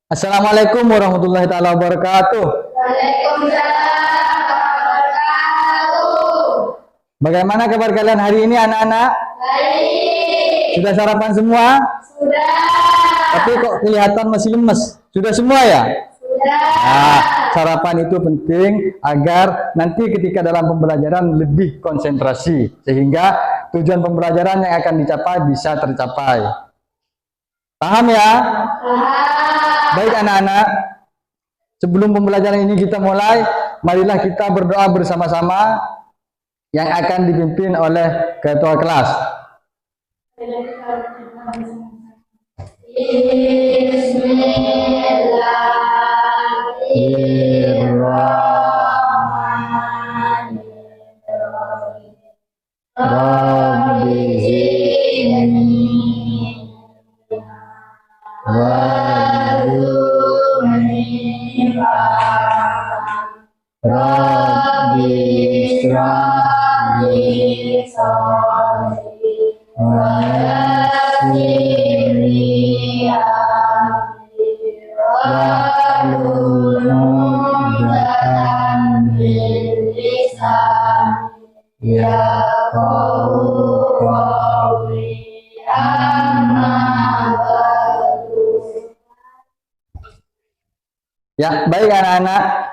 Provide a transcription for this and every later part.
Assalamualaikum warahmatullahi taala wabarakatuh. Waalaikumsalam warahmatullahi. Bagaimana kabar kalian hari ini anak-anak? Baik. Sudah sarapan semua? Sudah. Tapi kok kelihatan masih lemes? Sudah semua ya? Sudah. Nah, sarapan itu penting agar nanti ketika dalam pembelajaran lebih konsentrasi sehingga tujuan pembelajaran yang akan dicapai bisa tercapai. Paham ya? Paham. Baik anak-anak, sebelum pembelajaran ini kita mulai, marilah kita berdoa bersama-sama yang akan dipimpin oleh ketua kelas. Bismillahirrahmanirrahim. Rabbi zidni warzuqni Rabbi ishrah li sadri wa yassir li amri wahlul 'uqdatam min lisani yafqahu qawli. Amma ba'du. Ya, baik anak-anak.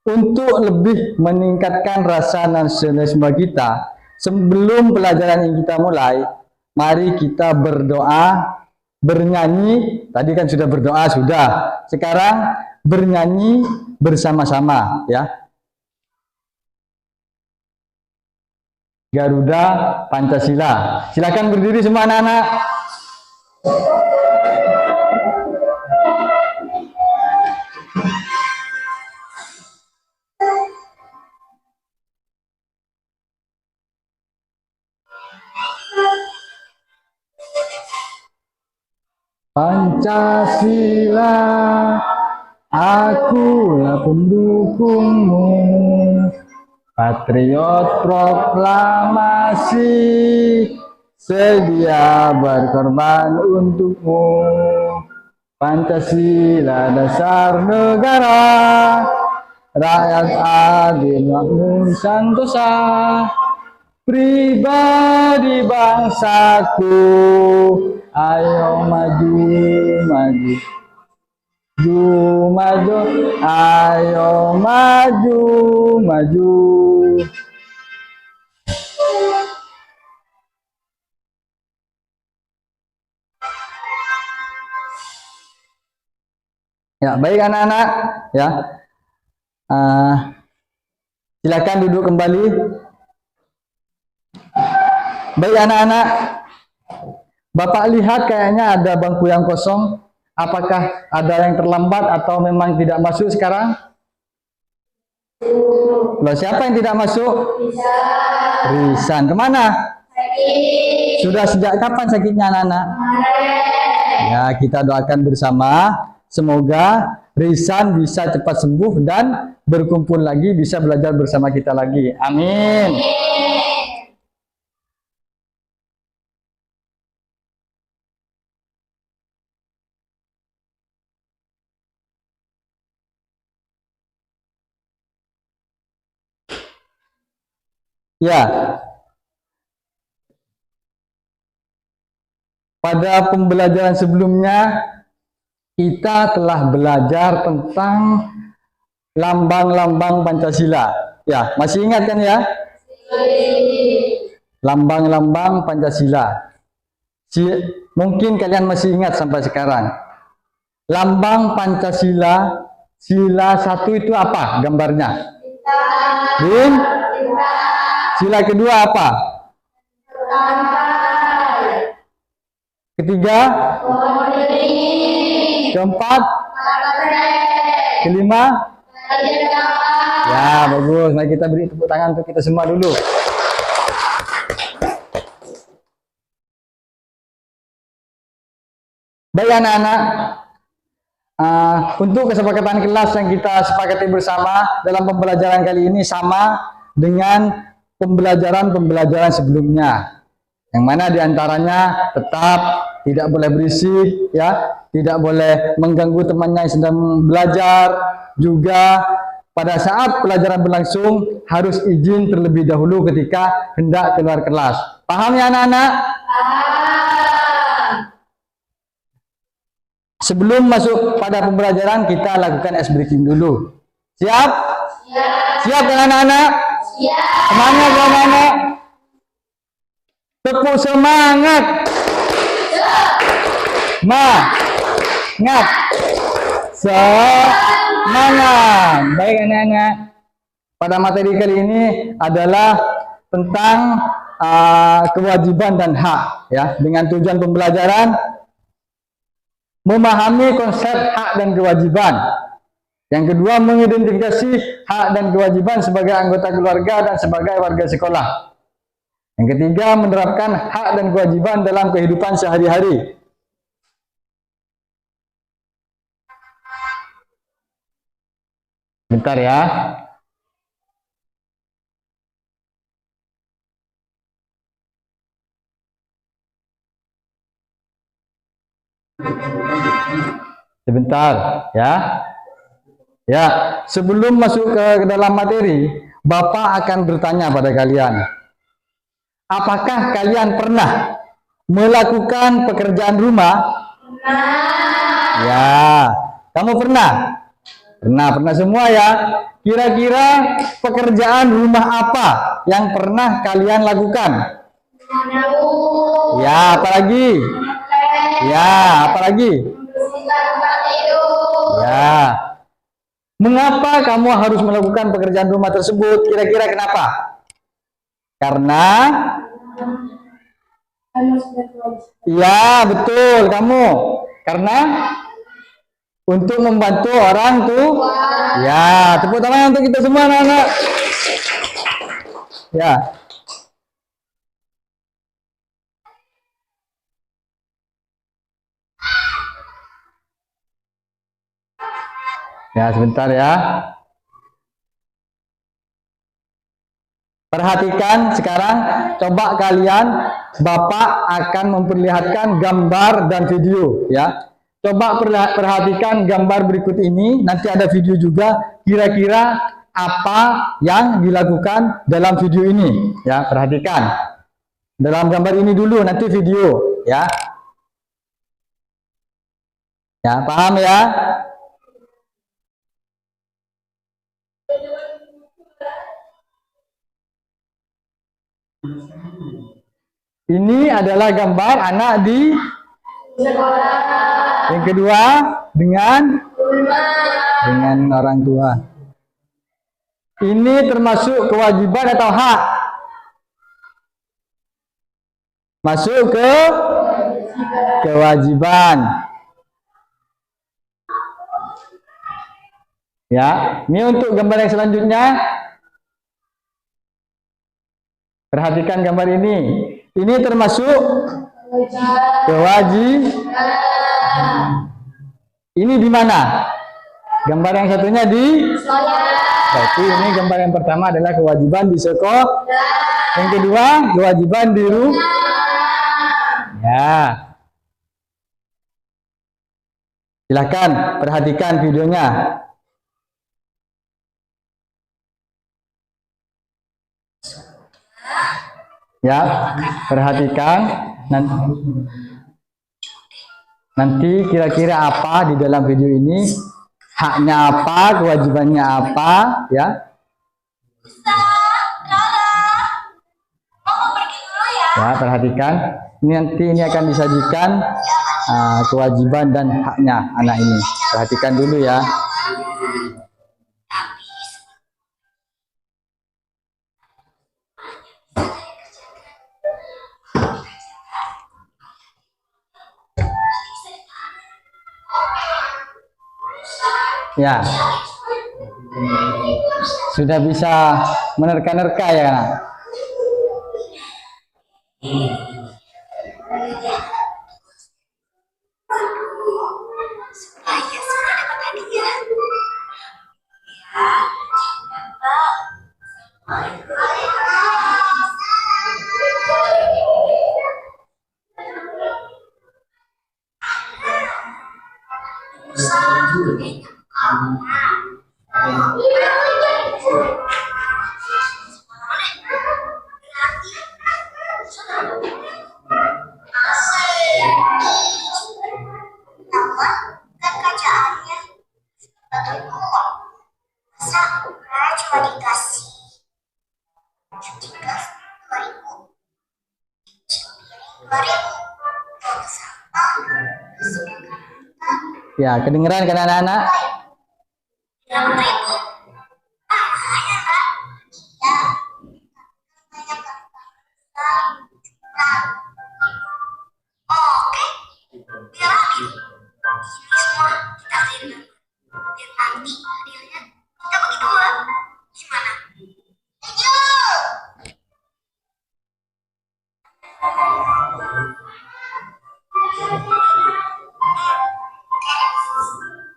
Untuk lebih meningkatkan rasa nasionalisme kita, sebelum pelajaran ini kita mulai, mari kita berdoa, bernyanyi. Tadi kan sudah berdoa, sudah. Sekarang bernyanyi bersama-sama, ya. Garuda Pancasila. Silakan berdiri semua anak-anak. Pancasila, akulah pendukungmu, patriot proklamasi, sedia berkorban untukmu. Pancasila dasar negara, rakyat adil makmur santosa, pribadi bangsaku, ayo maju, maju, maju, ayo maju, maju. Ya, baik anak-anak, ya. Silakan duduk kembali. Baik anak-anak, Bapak lihat kayaknya ada bangku yang kosong. Apakah ada yang terlambat atau memang tidak masuk sekarang? Loh, siapa yang tidak masuk? Risan. Kemana? Sakit. Sudah sejak kapan sakitnya anak-anak? Ya, kita doakan bersama. Semoga Risan bisa cepat sembuh dan berkumpul lagi, bisa belajar bersama kita lagi. Amin. Ya, pada pembelajaran sebelumnya kita telah belajar tentang lambang-lambang Pancasila. Ya, masih ingat kan ya? Lambang-lambang Pancasila. Mungkin kalian masih ingat sampai sekarang. Lambang Pancasila, sila 1 itu apa gambarnya? Bin? Sila kedua apa? Ketiga? Keempat? Kelima? Ya, bagus. Mari kita beri tepuk tangan untuk kita semua dulu. Baik anak-anak, untuk kesepakatan kelas yang kita sepakati bersama dalam pembelajaran kali ini sama dengan pembelajaran sebelumnya. Yang mana diantaranya tetap tidak boleh berisik, ya, tidak boleh mengganggu temannya yang sedang belajar. Juga pada saat pelajaran berlangsung harus izin terlebih dahulu ketika hendak keluar kelas. Paham ya anak-anak? Sebelum masuk pada pembelajaran kita lakukan ice breaking dulu. Siap? Siap kan anak-anak? Semangat ya anak-anak? Tepuk semangat. Semangat. Semangat. Baik anak-anak. Pada materi kali ini adalah tentang kewajiban dan hak, ya. Dengan tujuan pembelajaran memahami konsep hak dan kewajiban. Yang kedua, mengidentifikasi hak dan kewajiban sebagai anggota keluarga dan sebagai warga sekolah. Yang ketiga, menerapkan hak dan kewajiban dalam kehidupan sehari-hari. Bentar ya. Sebentar ya. Ya, sebelum masuk ke dalam materi, Bapak akan bertanya pada kalian. Apakah kalian pernah melakukan pekerjaan rumah? Ya, kamu pernah? Pernah semua ya. Kira-kira pekerjaan rumah apa yang pernah kalian lakukan? Ya, apalagi? Ya, apalagi? Ya. Mengapa kamu harus melakukan pekerjaan rumah tersebut? Kira-kira kenapa? Karena ya, betul kamu. Karena untuk membantu orang tua. Ya, tepuk tangan untuk kita semua anak-anak. Ya. Ya, sebentar ya. Perhatikan sekarang, coba kalian, Bapak akan memperlihatkan gambar dan video ya. Coba perhatikan gambar berikut ini, nanti ada video juga. Kira-kira apa yang dilakukan dalam video ini ya, perhatikan. Dalam gambar ini dulu, nanti video ya. Ya, paham ya? Ini adalah gambar anak di sekolah. Yang kedua dengan orang tua. Ini termasuk kewajiban atau hak? Masuk ke kewajiban. Ya, ini untuk gambar yang selanjutnya. Perhatikan gambar ini. Ini termasuk kewajiban. Ini di mana? Gambar yang satunya di sekolah. Berarti ini gambar yang pertama adalah kewajiban di sekolah. Yang kedua, kewajiban di rumah. Ya. Silakan perhatikan videonya. Ya, perhatikan nanti kira-kira apa di dalam video ini, haknya apa, kewajibannya apa, ya. Ya, perhatikan. Ini nanti ini akan disajikan kewajiban dan haknya anak ini. Perhatikan dulu ya. Ya, sudah bisa menerka-nerka ya anak. Ya, kedengeran kan anak-anak?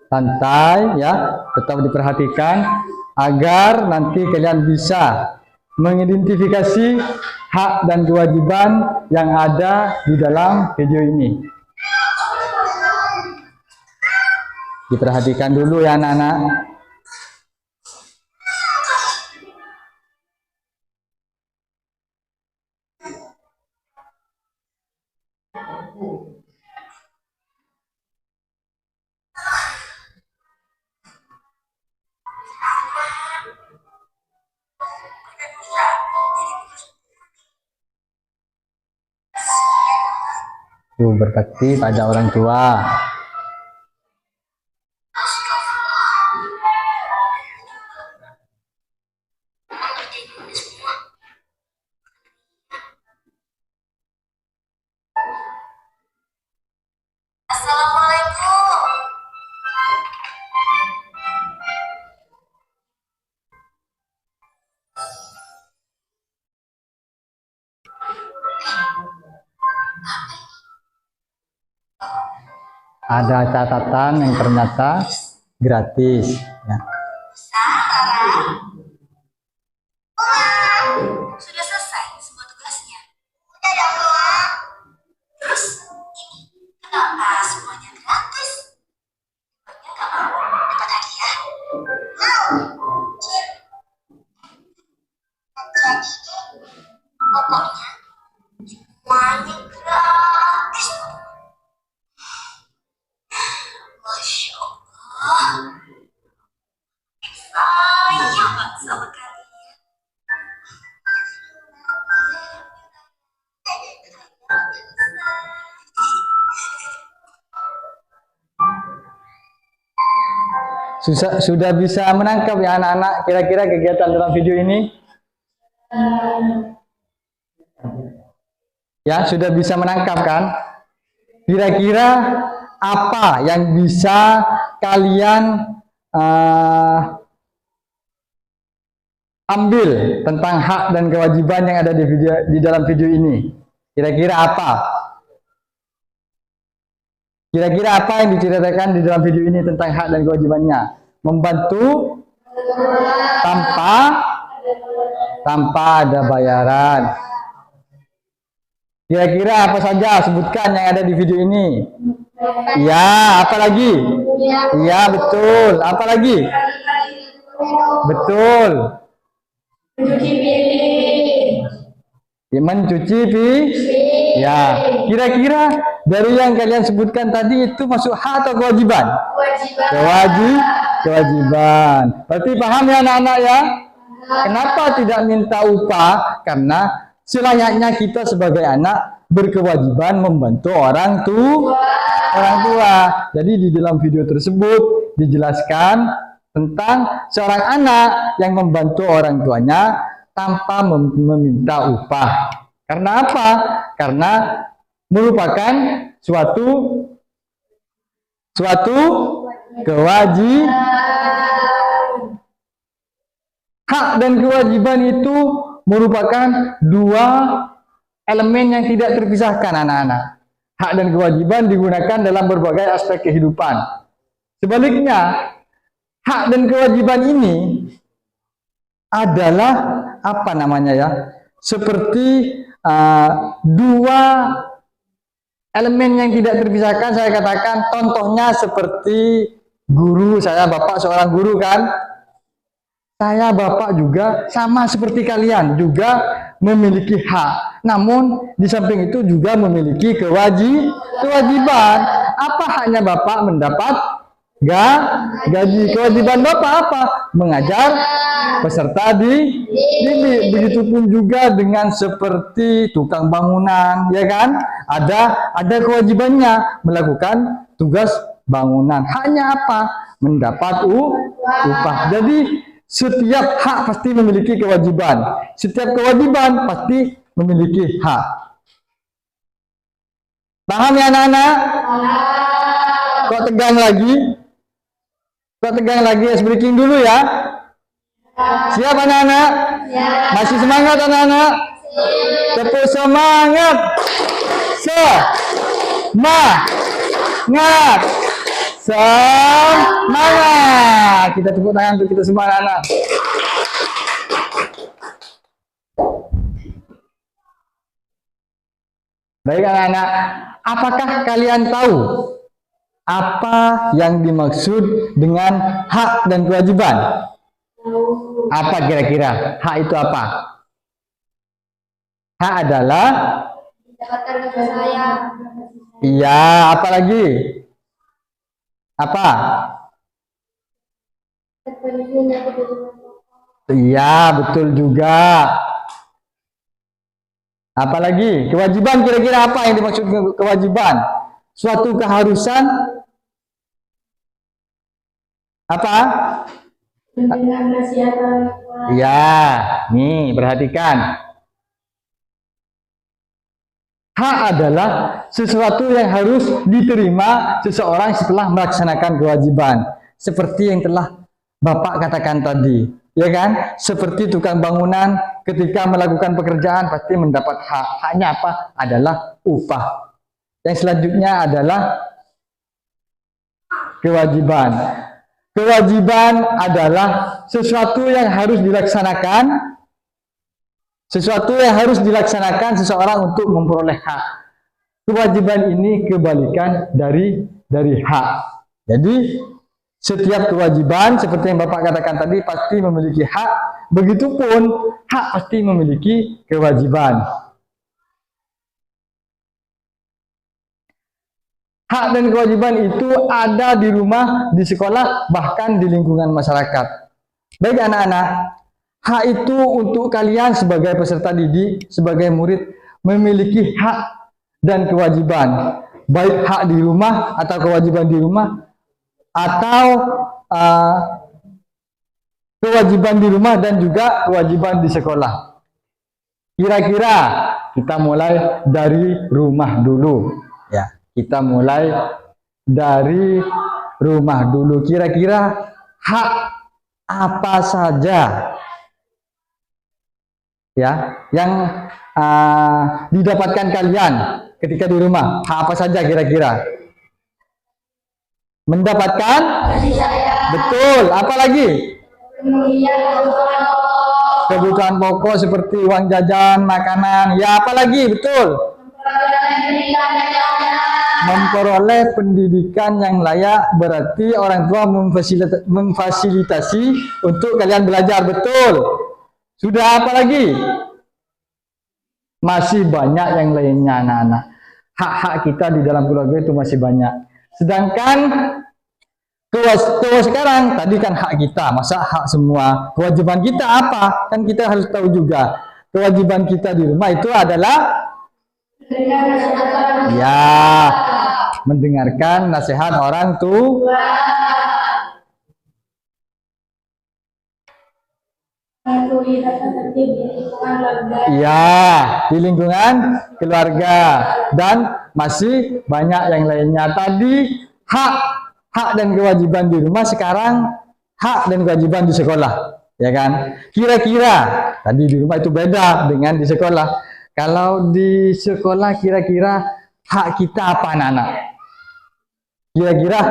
Santai ya, tetap diperhatikan agar nanti kalian bisa mengidentifikasi hak dan kewajiban yang ada di dalam video ini. Diperhatikan dulu ya anak-anak. Berbakti pada orang tua. Ada catatan yang ternyata gratis ya. Sudah selesai semua tugasnya? Udah dong, Mama. Terus ini kenapa semuanya gratis? Emangnya nggak mau dapat hadiah? Mau. Jadi pokoknya semuanya gratis. Masya Allah. Sayang banget sama kalian. Sudah bisa menangkap ya anak-anak kira-kira kegiatan dalam video ini? Ya, sudah bisa menangkap kan? Kira-kira apa yang bisa kalian ambil tentang hak dan kewajiban yang ada di dalam video ini? Kira-kira apa? Kira-kira apa yang diceritakan di dalam video ini tentang hak dan kewajibannya? Membantu tanpa ada bayaran. Kira-kira apa saja sebutkan yang ada di video ini? Ya, apa lagi? Ya, betul. Apa lagi? Betul. Mencuci piring. Mencuci piring. Ya, kira-kira dari yang kalian sebutkan tadi itu masuk hak atau kewajiban? Kewajiban. Berarti paham ya anak-anak ya? Kenapa tidak minta upah? Karena selayaknya kita sebagai anak berkewajiban membantu orang tua. Jadi di dalam video tersebut dijelaskan tentang seorang anak yang membantu orang tuanya tanpa meminta upah. Karena apa? Karena merupakan suatu kewajiban. Hak dan kewajiban itu merupakan dua elemen yang tidak terpisahkan anak-anak. Hak dan kewajiban digunakan dalam berbagai aspek kehidupan. Sebaliknya, hak dan kewajiban ini adalah apa namanya ya? Seperti dua elemen yang tidak terpisahkan. Saya katakan contohnya seperti guru. Saya bapak seorang guru kan. Saya bapak juga sama seperti kalian, juga memiliki hak. Namun di samping itu juga memiliki kewajiban. Apa haknya bapak? Mendapat gaji. Kewajiban bapak apa? Mengajar peserta didik. Begitupun juga dengan seperti tukang bangunan, ya kan? Ada kewajibannya melakukan tugas bangunan. Haknya apa? Mendapat upah. Jadi setiap hak pasti memiliki kewajiban. Setiap kewajiban pasti memiliki hak. Paham ya anak-anak? Kok tegang lagi? Kok tegang lagi? Es breaking dulu ya. Siap anak-anak? Masih semangat anak-anak? Tepuk semangat. Semangat. Semangat. Kita tepuk tangan untuk kita semua anak-anak. Baik anak-anak, apakah kalian tahu apa yang dimaksud dengan hak dan kewajiban? Apa kira-kira? Hak itu apa? Hak adalah Mendapatkan kasih sayang. iya, apa lagi? Apa? Iya, betul juga. Apalagi kewajiban, kira-kira apa yang dimaksud kewajiban? Suatu keharusan apa? Mendengar nasihat orang tua. Ya, nih perhatikan. Hak adalah sesuatu yang harus diterima seseorang setelah melaksanakan kewajiban. Seperti yang telah Bapak katakan tadi, ya kan? Seperti tukang bangunan ketika melakukan pekerjaan pasti mendapat hak. Haknya apa? Adalah upah. Yang selanjutnya adalah kewajiban. Kewajiban adalah sesuatu yang harus dilaksanakan, seseorang untuk memperoleh hak. Kewajiban ini kebalikan dari hak. Jadi setiap kewajiban seperti yang Bapak katakan tadi pasti memiliki hak, begitupun hak pasti memiliki kewajiban. Hak dan kewajiban itu ada di rumah, di sekolah, bahkan di lingkungan masyarakat. Baik anak-anak, hak itu untuk kalian sebagai peserta didik, sebagai murid, memiliki hak dan kewajiban. Baik hak di rumah atau kewajiban di rumah, atau kewajiban di rumah dan juga kewajiban di sekolah. Kira-kira kita mulai dari rumah dulu. Ya. Kita mulai dari rumah dulu. Kira-kira hak apa saja ya yang didapatkan kalian ketika di rumah? Hak apa saja kira-kira? Mendapatkan kasih sayang. Betul. Apa lagi? Kebutuhan pokok seperti uang jajan, makanan. Ya, apa lagi? Betul. Memperoleh pendidikan yang layak, berarti orang tua memfasilitasi untuk kalian belajar. Betul. Sudah apa lagi? Masih banyak yang lainnya anak-anak. Hak-hak kita di dalam keluarga itu masih banyak. Sedangkan kewajiban sekarang, tadi kan hak kita, masa hak semua. Kewajiban kita apa? Kan kita harus tahu juga. Kewajiban kita di rumah itu adalah ya, mendengarkan nasihat orang tua. Ya, di lingkungan keluarga. Dan masih banyak yang lainnya. Tadi hak dan kewajiban di rumah, sekarang hak dan kewajiban di sekolah. Ya kan? Kira-kira tadi di rumah itu beda dengan di sekolah. Kalau di sekolah kira-kira hak kita apa anak-anak? Kira-kira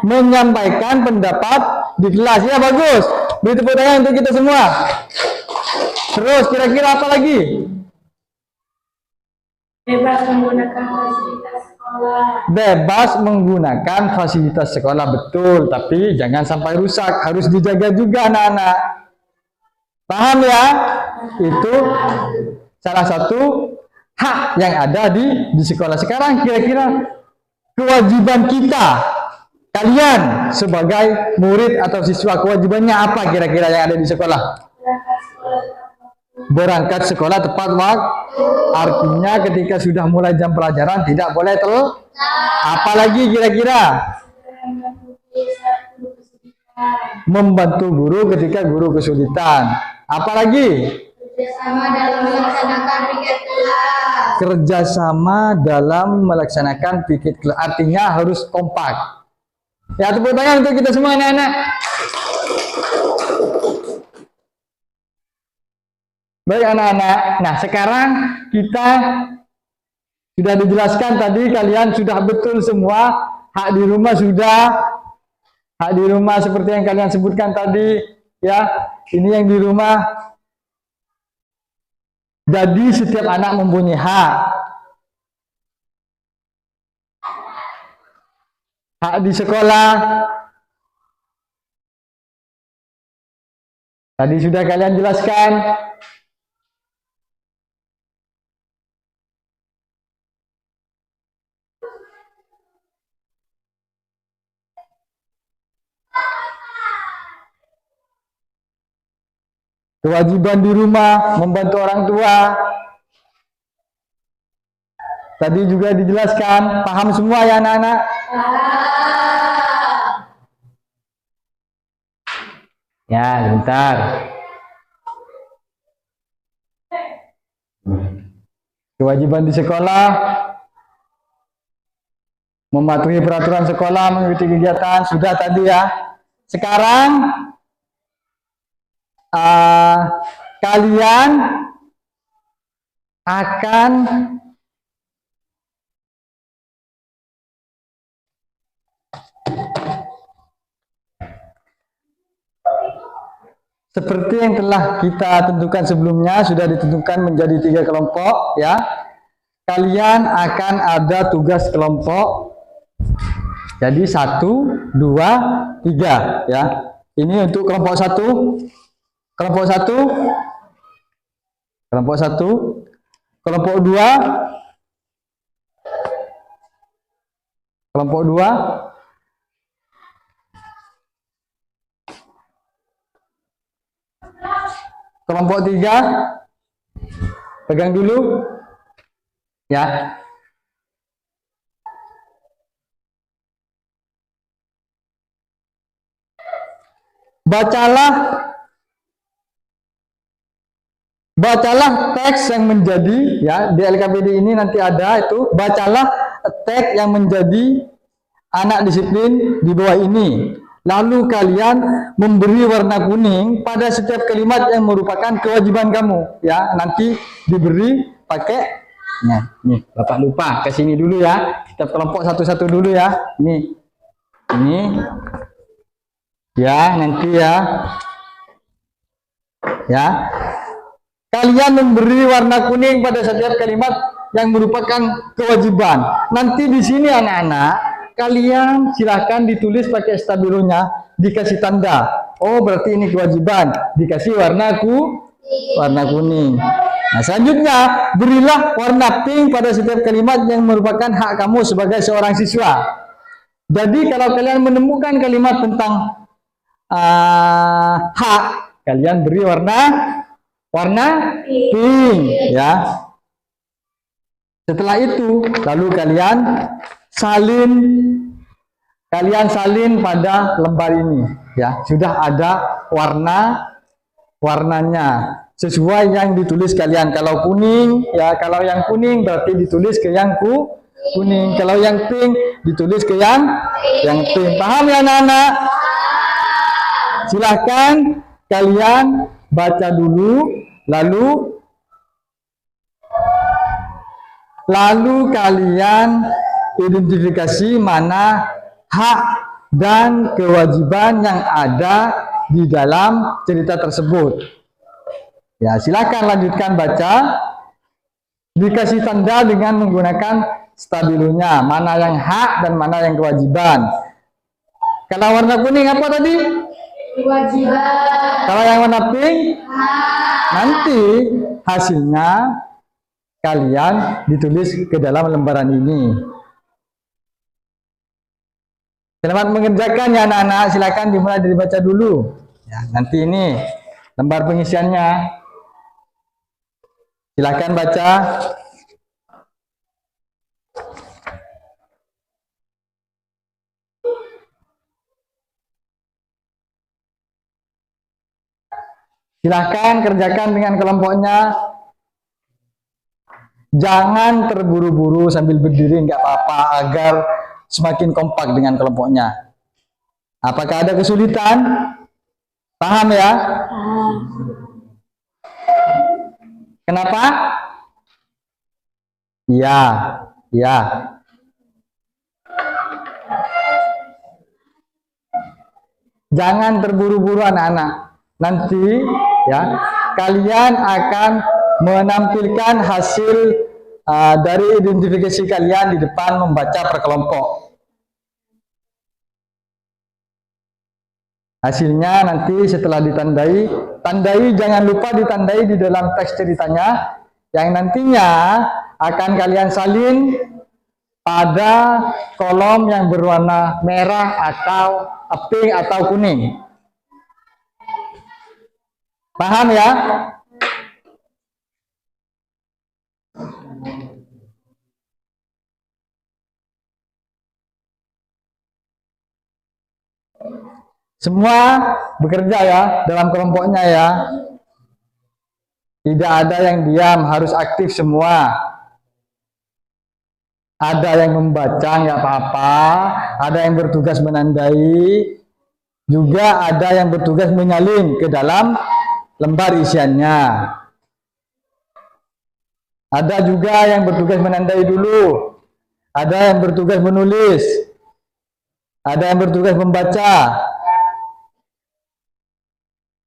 menyampaikan pendapat di kelas. Ya, bagus. Beri tepuk tangan untuk kita semua. Terus kira-kira apa lagi? Bebas menggunakan fasilitas sekolah. Bebas menggunakan fasilitas sekolah, betul. Tapi jangan sampai rusak. Harus dijaga juga anak-anak. Paham ya? Itu salah satu hak yang ada di sekolah. Sekarang kira-kira kewajiban kita, kalian sebagai murid atau siswa, kewajibannya apa kira-kira yang ada di sekolah? Berangkat sekolah tepat waktu. Artinya ketika sudah mulai jam pelajaran tidak boleh telat. Apalagi kira-kira? Membantu guru ketika guru kesulitan. Apalagi? Kerjasama dalam melaksanakan piket kelas. Kerjasama dalam melaksanakan piket kelas. Artinya harus kompak. Ya, tepuk tangan untuk kita semua anak-anak. Baik anak-anak. Nah, sekarang kita sudah dijelaskan tadi, kalian sudah betul semua. Hak di rumah sudah. Hak di rumah seperti yang kalian sebutkan tadi, ya. Ini yang di rumah. Jadi setiap anak mempunyai hak. Hak di sekolah. Tadi sudah kalian jelaskan. Kewajiban di rumah, membantu orang tua. Tadi juga dijelaskan, paham semua ya anak-anak? Ya, sebentar. Kewajiban di sekolah, mematuhi peraturan sekolah, mengikuti kegiatan, sudah tadi ya. Sekarang kalian akan seperti yang telah kita tentukan sebelumnya, sudah ditentukan menjadi 3 kelompok ya. Kalian akan ada tugas kelompok. Jadi 1, 2, 3 ya. Ini untuk kelompok 1. Kelompok 1, kelompok 1, kelompok 2, kelompok 2, kelompok 3, pegang dulu, ya. Bacalah teks yang menjadi, ya, di LKPD ini nanti ada itu, bacalah teks yang menjadi anak disiplin di bawah ini. Lalu kalian memberi warna kuning pada setiap kalimat yang merupakan kewajiban kamu, ya. Nanti diberi pakai, nah, nih, Bapak lupa, ke sini dulu ya. Kita kelompok satu-satu dulu ya. Ini, ya, nanti ya. Ya. Kalian memberi warna kuning pada setiap kalimat yang merupakan kewajiban. Nanti di sini anak-anak, kalian silahkan ditulis pakai stabilonya, dikasih tanda. Oh, berarti ini kewajiban. Dikasih warna kuning. Nah, selanjutnya, berilah warna pink pada setiap kalimat yang merupakan hak kamu sebagai seorang siswa. Jadi, kalau kalian menemukan kalimat tentang hak, kalian beri warna pink, ya. Setelah itu, lalu kalian salin pada lembar ini, ya. Sudah ada warnanya sesuai yang ditulis kalian. Kalau kuning, ya, kalau yang kuning berarti ditulis ke yang kuning. Kalau yang pink ditulis ke yang pink. Paham ya anak-anak? Silahkan kalian baca dulu, lalu kalian identifikasi mana hak dan kewajiban yang ada di dalam cerita tersebut. Ya, silakan lanjutkan baca. Dikasih tanda dengan menggunakan stabilonya, mana yang hak dan mana yang kewajiban. Kalau warna kuning apa tadi? Kewajiban. Kalau yang warna pink, nanti hasilnya kalian ditulis ke dalam lembaran ini. Selamat mengerjakan ya anak-anak, silakan dimulai dari baca dulu. Ya, nanti ini lembar pengisiannya. Silakan baca. Silakan kerjakan dengan kelompoknya. Jangan terburu-buru sambil berdiri, nggak apa-apa, agar semakin kompak dengan kelompoknya. Apakah ada kesulitan? Paham ya? Kenapa? Ya, ya. Jangan terburu-buru anak-anak. Nanti ya, kalian akan menampilkan hasil dari identifikasi kalian di depan membaca per kelompok. Hasilnya nanti setelah ditandai, jangan lupa ditandai di dalam teks ceritanya yang nantinya akan kalian salin pada kolom yang berwarna merah atau pink atau kuning. Paham ya? Semua bekerja ya dalam kelompoknya ya. Tidak ada yang diam, harus aktif semua. Ada yang membaca nggak apa-apa, ada yang bertugas menandai, juga ada yang bertugas menyalin ke dalam lembar isiannya. Ada juga yang bertugas menandai dulu, ada yang bertugas menulis, ada yang bertugas membaca.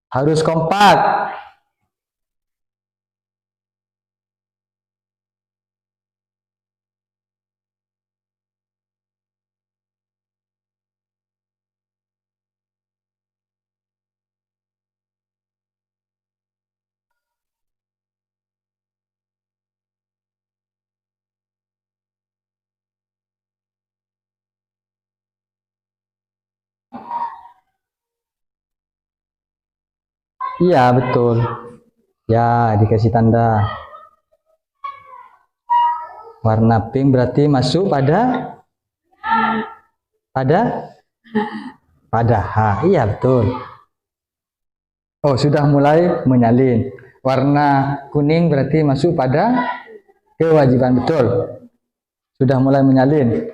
Harus kompak. Iya, betul. Ya, dikasih tanda. Warna pink berarti masuk pada H. Iya, betul. Oh, sudah mulai menyalin. Warna kuning berarti masuk pada kewajiban, betul. Sudah mulai menyalin.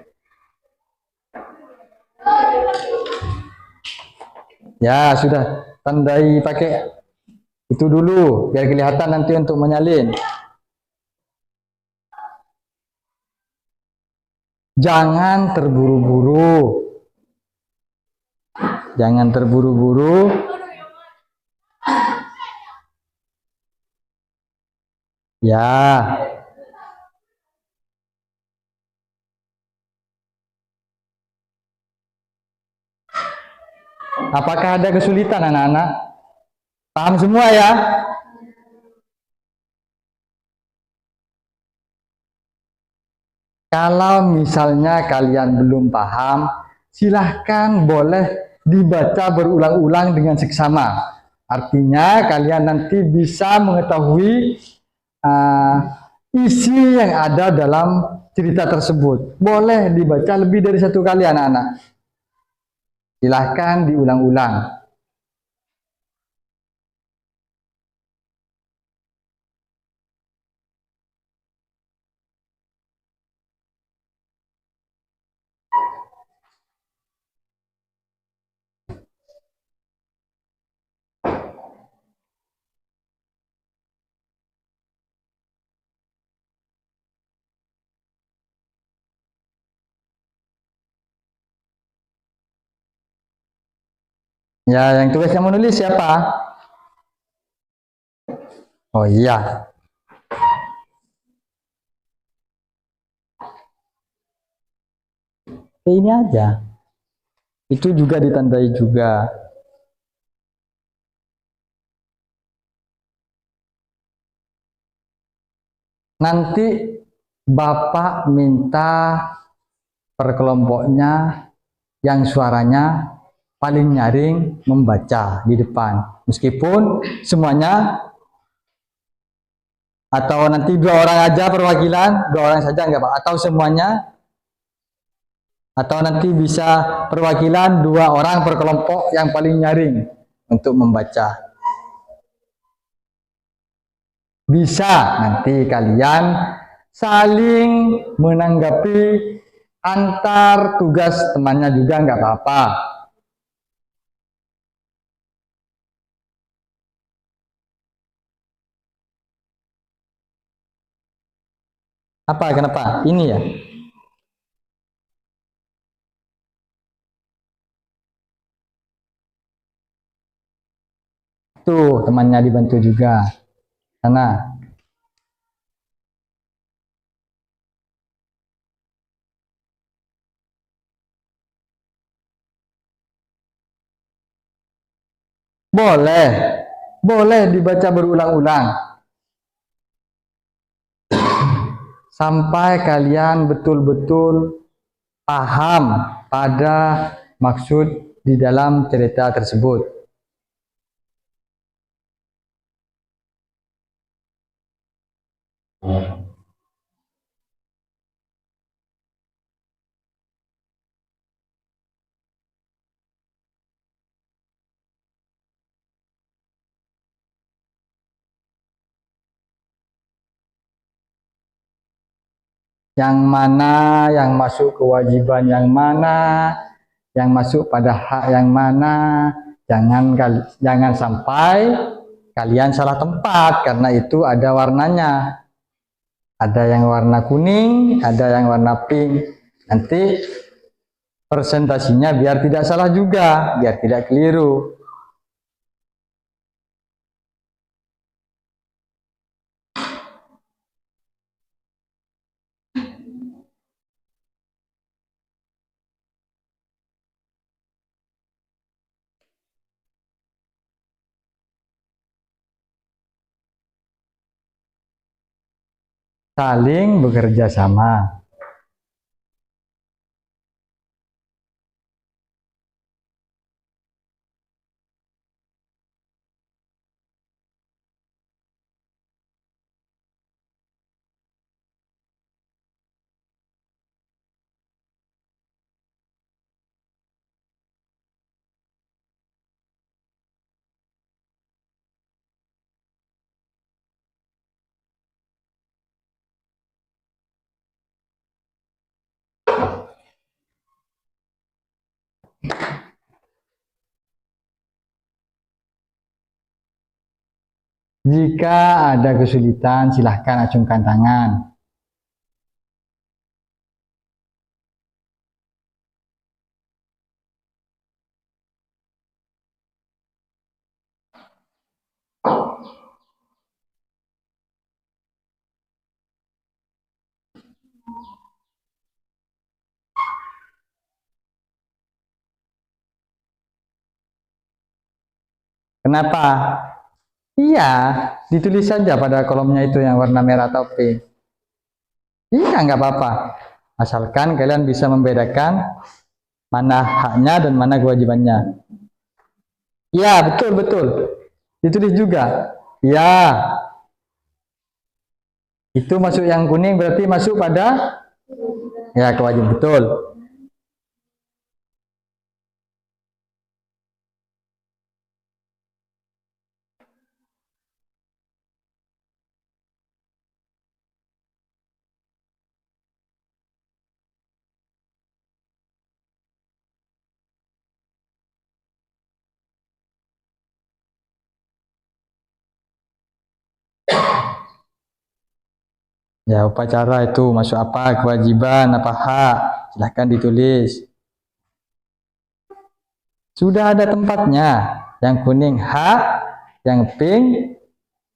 Ya, sudah tandai pakai itu dulu biar kelihatan nanti untuk menyalin. Jangan terburu-buru. Jangan terburu-buru. Ya. Apakah ada kesulitan anak-anak? Paham semua ya? Kalau misalnya kalian belum paham, silahkan boleh dibaca berulang-ulang dengan seksama. Artinya kalian nanti bisa mengetahui isi yang ada dalam cerita tersebut. Boleh dibaca lebih dari satu kali anak-anak. Silahkan diulang-ulang. Ya, yang tugasnya menulis siapa? Oh iya. Ini aja. Itu juga ditandai juga. Nanti Bapak minta per kelompoknya yang suaranya paling nyaring membaca di depan. Meskipun semuanya atau nanti 2 orang aja perwakilan, 2 orang saja nggak apa, atau semuanya, atau nanti bisa perwakilan 2 orang per kelompok yang paling nyaring untuk membaca. Bisa nanti kalian saling menanggapi antar tugas temannya juga nggak apa-apa. Apa? Kenapa? Ini ya. Tuh, temannya dibantu juga. Sana. Boleh. Boleh dibaca berulang-ulang. Sampai kalian betul-betul paham pada maksud di dalam cerita tersebut. Yang mana yang masuk kewajiban yang mana, yang masuk pada hak yang mana. Jangan sampai kalian salah tempat, karena itu ada warnanya. Ada yang warna kuning, ada yang warna pink. Nanti presentasinya biar tidak salah juga, biar tidak keliru. Saling bekerja sama. Jika ada kesulitan, silahkan acungkan tangan. Kenapa? Iya, ditulis saja pada kolomnya itu yang warna merah atau pink. Iya, nggak apa-apa. Asalkan kalian bisa membedakan mana haknya dan mana kewajibannya. Iya, betul-betul. Ditulis juga. Iya. Itu masuk yang kuning berarti masuk pada ya kewajiban, betul. Ya, upacara itu masuk apa? Kewajiban apa hak? Silahkan ditulis. Sudah ada tempatnya. Yang kuning hak, yang pink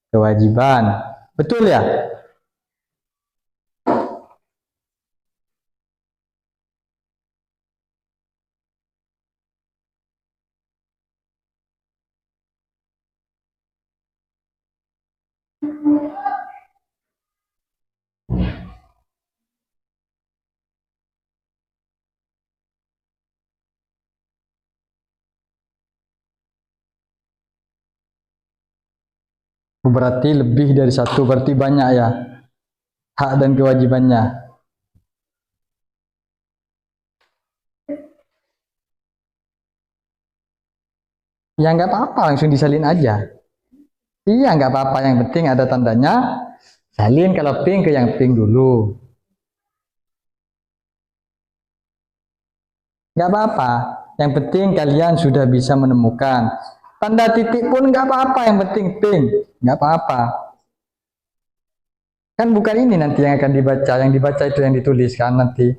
kewajiban. Betul ya? Berarti lebih dari satu, berarti banyak ya hak dan kewajibannya. Ya nggak apa-apa, langsung disalin aja. Iya nggak apa-apa, yang penting ada tandanya. Salin kalau pink ke yang pink dulu. Nggak apa-apa, yang penting kalian sudah bisa menemukan. Tanda titik pun nggak apa-apa, yang penting pink. Nggak apa-apa. Kan bukan ini nanti yang akan dibaca, yang dibaca itu yang ditulis kan nanti.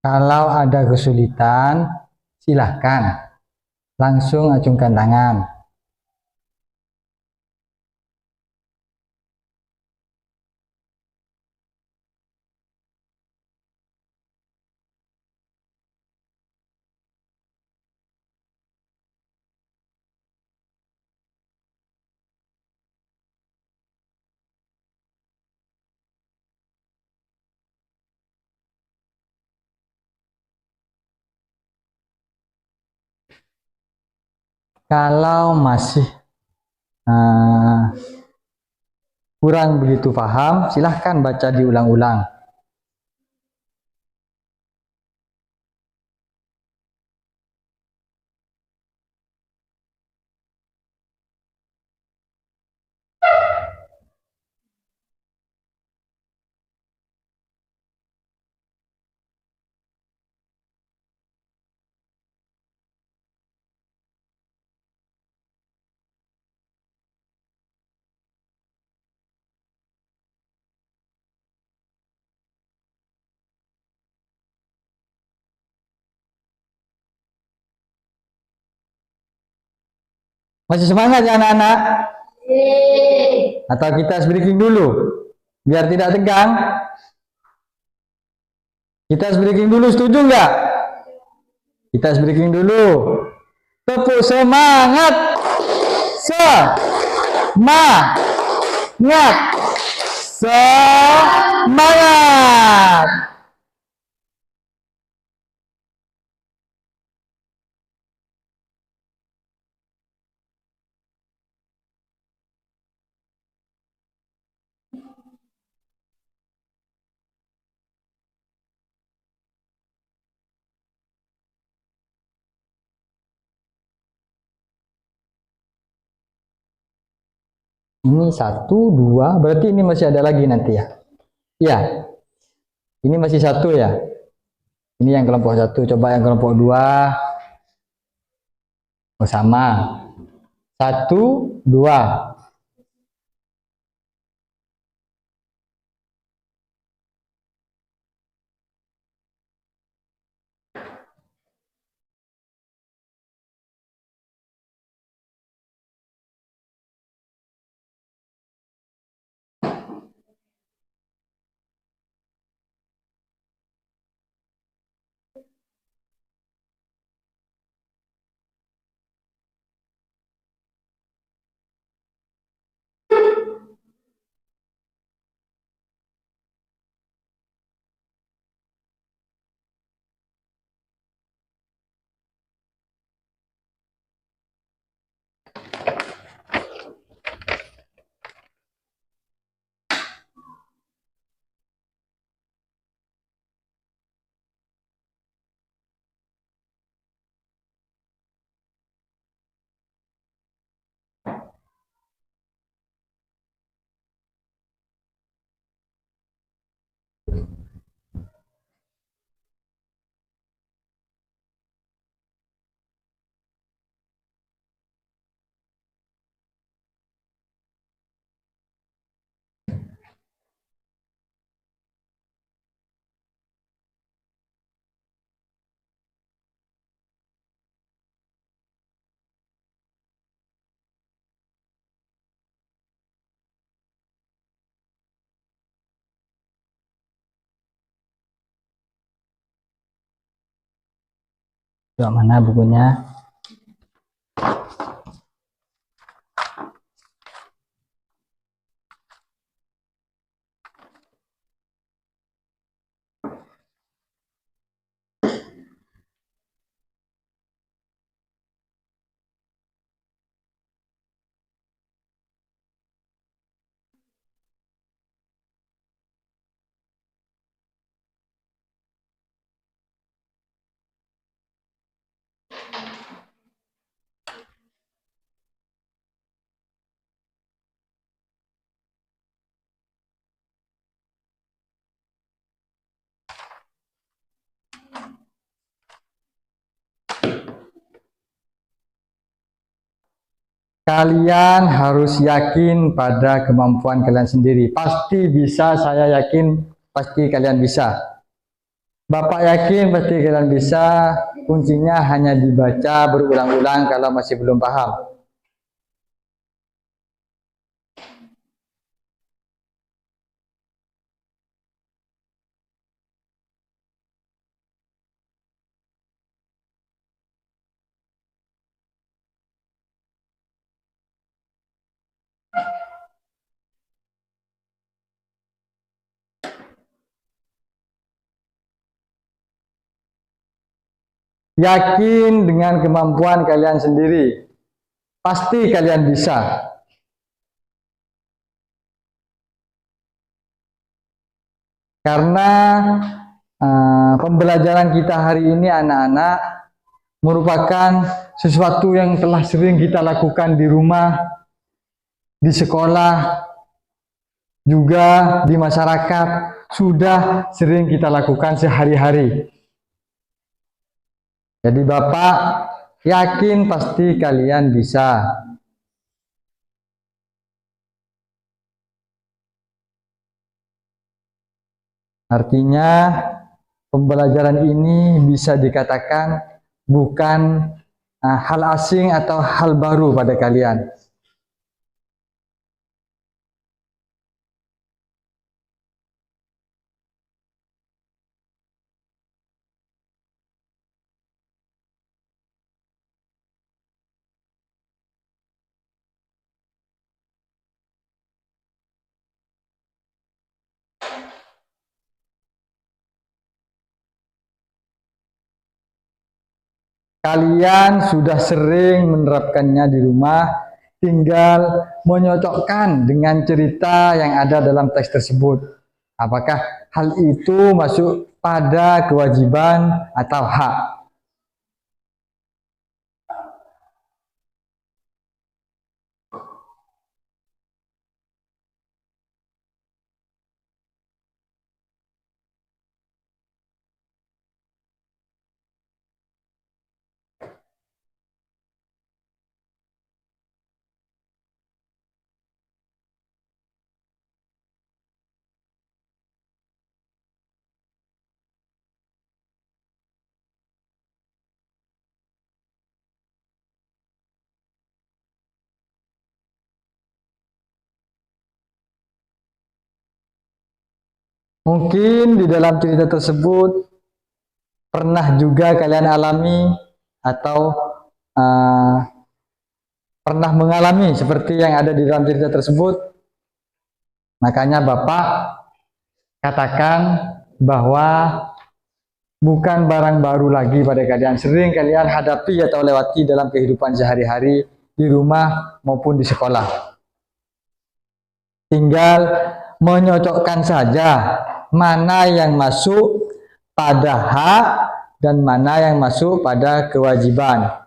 Kalau ada kesulitan, silahkan langsung acungkan tangan. Kalau masih uh, kurang begitu paham, silahkan baca diulang-ulang. Masih semangat ya anak-anak? Atau kita breaking dulu? Biar tidak tegang. Kita breaking dulu, setuju nggak? Kita breaking dulu. Tepuk semangat. Semangat. Semangat. Ini satu, dua, berarti ini masih ada lagi nanti ya. Ya, ini masih satu ya. Ini yang kelompok satu, coba yang kelompok dua. Oh, sama. Satu, dua. Coba mana bukunya? Kalian harus yakin pada kemampuan kalian sendiri. Pasti bisa, saya yakin pasti kalian bisa. Bapak yakin pasti kalian bisa. Kuncinya hanya dibaca berulang-ulang kalau masih belum paham. Yakin dengan kemampuan kalian sendiri. Pasti kalian bisa. Karena pembelajaran kita hari ini anak-anak merupakan sesuatu yang telah sering kita lakukan di rumah, di sekolah, juga di masyarakat, sudah sering kita lakukan sehari-hari. Jadi Bapak yakin pasti kalian bisa. Artinya pembelajaran ini bisa dikatakan bukan hal asing atau hal baru pada kalian. Kalian sudah sering menerapkannya di rumah, tinggal menyocokkan dengan cerita yang ada dalam teks tersebut. Apakah hal itu masuk pada kewajiban atau hak? Mungkin di dalam cerita tersebut pernah juga kalian alami atau uh, pernah mengalami seperti yang ada di dalam cerita tersebut. Makanya Bapak katakan bahwa bukan barang baru lagi pada kalian. Sering kalian hadapi atau lewati dalam kehidupan sehari-hari di rumah maupun di sekolah. Tinggal menyocokkan saja mana yang masuk pada hak dan mana yang masuk pada kewajiban.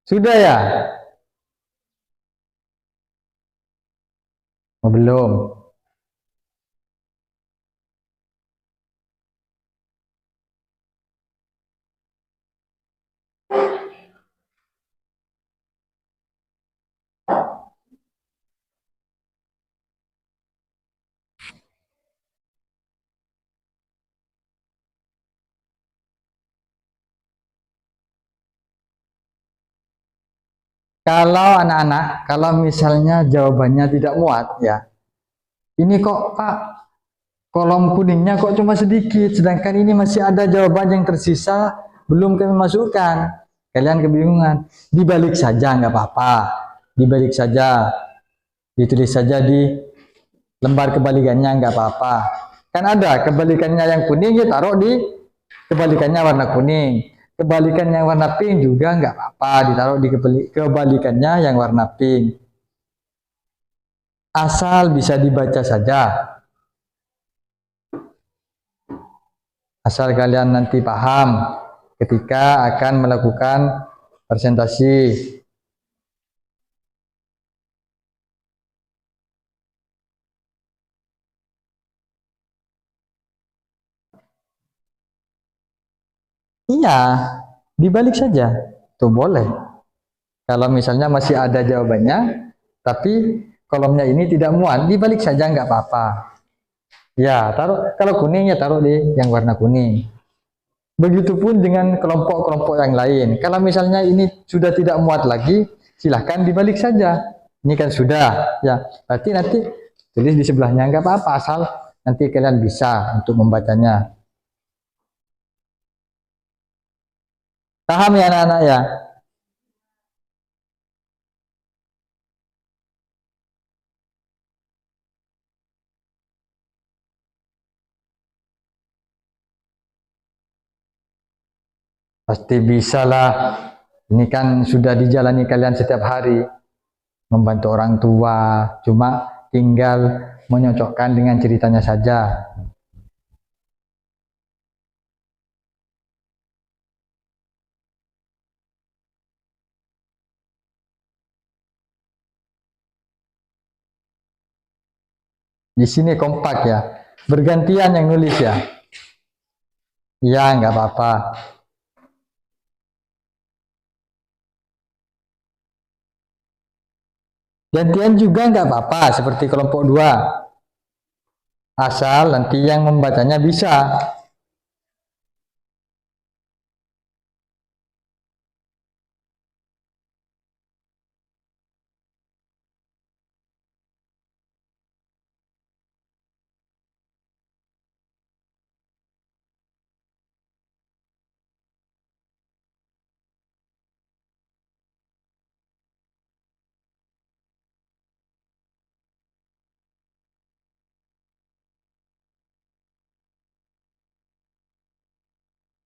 Sudah ya? Oh, belum. Kalau anak-anak, kalau misalnya jawabannya tidak muat, ya, ini kok Pak, kolom kuningnya kok cuma sedikit, sedangkan ini masih ada jawaban yang tersisa, belum kami masukkan. Kalian kebingungan, dibalik saja nggak apa-apa, dibalik saja, ditulis saja di lembar kebalikannya nggak apa-apa. Kan ada kebalikannya yang kuning, ya taruh di kebalikannya warna kuning. Kebalikannya warna pink juga nggak apa-apa, ditaruh di kebalikannya yang warna pink. Asal bisa dibaca saja. Asal kalian nanti paham ketika akan melakukan presentasi. Iya, dibalik saja. Tuh boleh. Kalau misalnya masih ada jawabannya, tapi kolomnya ini tidak muat, dibalik saja nggak apa-apa. Ya, taruh kalau kuning ya taruh di yang warna kuning. Begitupun dengan kelompok-kelompok yang lain. Kalau misalnya ini sudah tidak muat lagi, silahkan dibalik saja. Ini kan sudah, ya. Berarti nanti tulis di sebelahnya nggak apa-apa, asal nanti kalian bisa untuk membacanya. Paham ya anak-anak ya? Pasti bisa lah. Ini kan sudah dijalani kalian setiap hari. Membantu orang tua. Cuma tinggal menyocokkan dengan ceritanya saja. Di sini kompak ya. Bergantian yang nulis ya. Iya, nggak apa-apa. Gantian juga nggak apa-apa, seperti kelompok 2. Asal nanti yang membacanya bisa.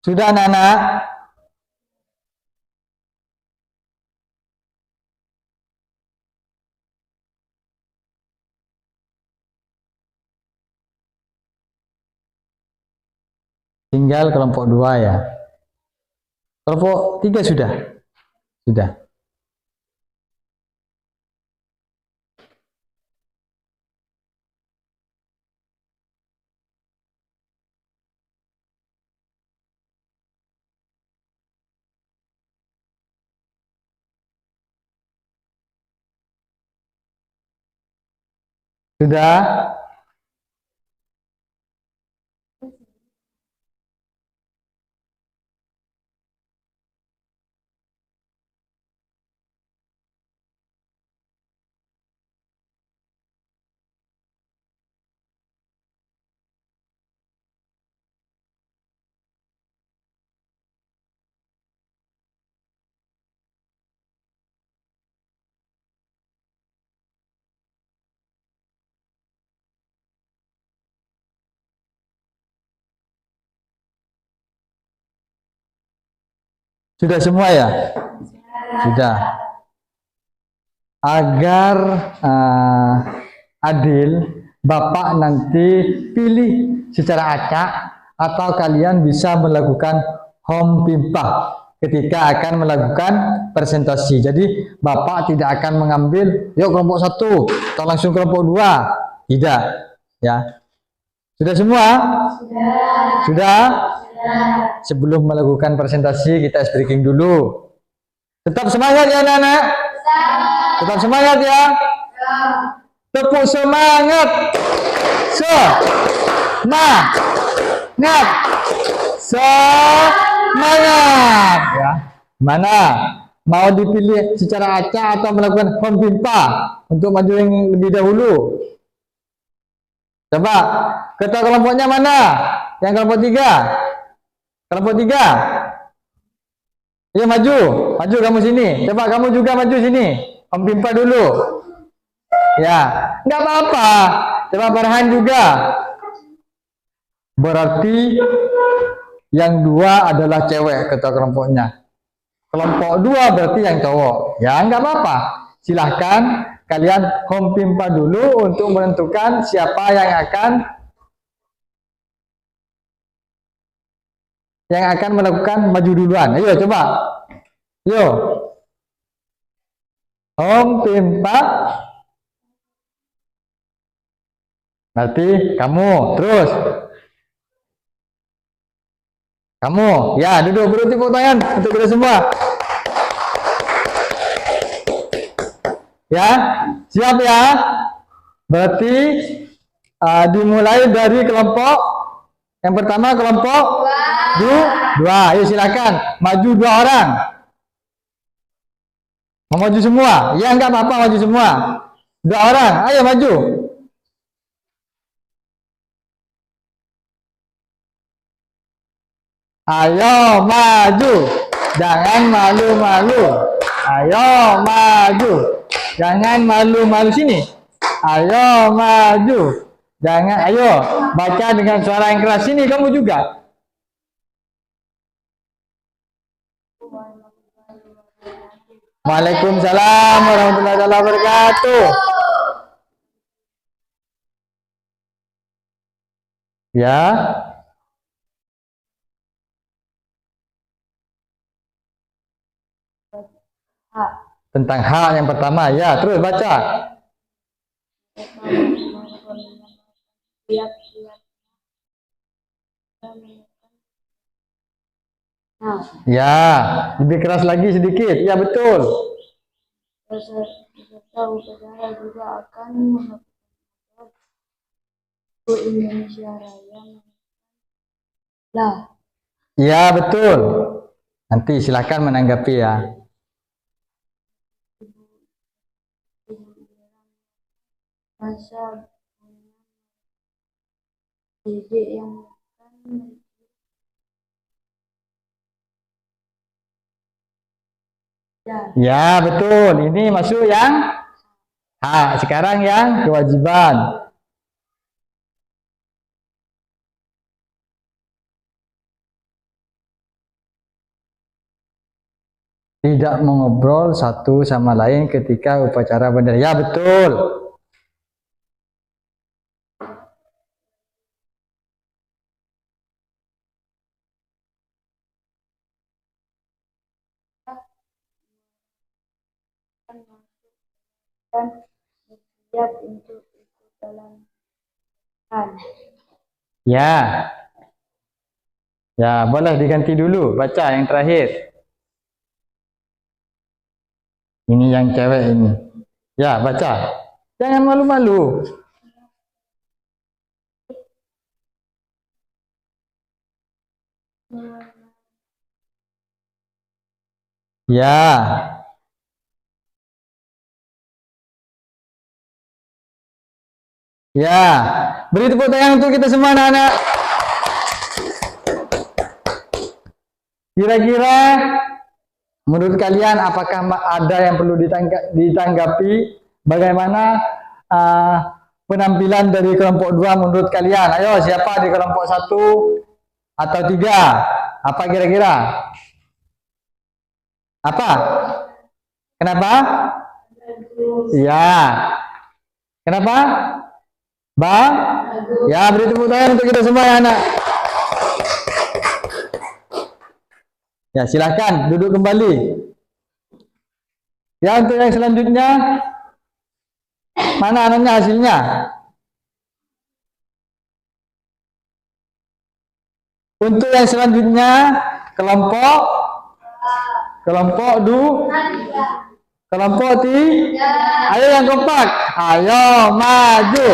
Sudah anak-anak? Tinggal kelompok 2 ya. Kelompok 3 sudah? Sudah. Sudah? Sudah semua ya? Sudah. Agar adil, Bapak nanti pilih secara acak atau kalian bisa melakukan home pimpah ketika akan melakukan presentasi. Jadi Bapak tidak akan mengambil, yuk kelompok 1 atau langsung kelompok 2. Tidak, ya. Sudah semua? Sudah? Sebelum melakukan presentasi kita ice breaking dulu. Tetap semangat ya anak-anak? Tetap semangat ya? Tepuk semangat. Semangat. Semangat ya. Mana Mau dipilih secara acak atau melakukan home pimpa untuk maju yang lebih dahulu? Coba, ketua kelompoknya mana? Yang kelompok 3? Kelompok 3? Ya maju, maju kamu sini. Coba kamu juga maju sini. Home pimpa dulu. Ya, nggak apa-apa. Coba Farhan juga. Berarti yang 2 adalah cewek ketua kelompoknya. Kelompok 2 berarti yang cowok. Ya, nggak apa-apa. Silahkan kalian home pimpa dulu untuk menentukan siapa yang akan melakukan maju duluan. Ayo coba. Yo. Home pimpa. Nanti kamu terus. Kamu, ya duduk beri tepuk tangan untuk kita semua. Ya, siap ya. Berarti dimulai dari kelompok yang pertama, kelompok 2. Ayo silakan maju 2 orang. Mau maju semua? Ya enggak apa-apa, maju semua. 2 orang, ayo maju. Ayo maju, jangan malu-malu. Ayo maju, jangan malu-malu sini. Ayo maju, jangan. Ayo baca dengan suara yang keras sini. Kamu juga. Waalaikumsalam warahmatullahi wabarakatuh. Ya. Tentang hak yang pertama, ya terus baca. Ya, lebih keras lagi sedikit. Ya betul. Peserta upacara juga akan melakukan Indonesia Raya. Lah. Ya betul. Nanti silakan menanggapi ya. Masa didik yang ya betul. Ini masuk yang hak. Sekarang yang kewajiban. Tidak mengobrol satu sama lain ketika upacara bendera. Ya betul. dan bersiap untuk ikut dalam Ya. Ya, boleh diganti dulu. Baca yang terakhir. Ini yang cewek ini. Ya, baca. Jangan malu-malu. Ya. Ya. Beri tepuk tangan untuk kita semua anak-anak. Kira-kira menurut kalian apakah ada yang perlu ditanggapi? Bagaimana penampilan dari kelompok 2 menurut kalian? Ayo, siapa di kelompok 1 atau 3? Apa kira-kira? Apa? Kenapa? Ya. Kenapa? Ya, beri tepuk tangan untuk kita semua ya anak. Ya, silakan duduk kembali. Ya, untuk yang selanjutnya, mana anaknya hasilnya? Untuk yang selanjutnya, kelompok 3. Ayo yang kompak. Ayo maju.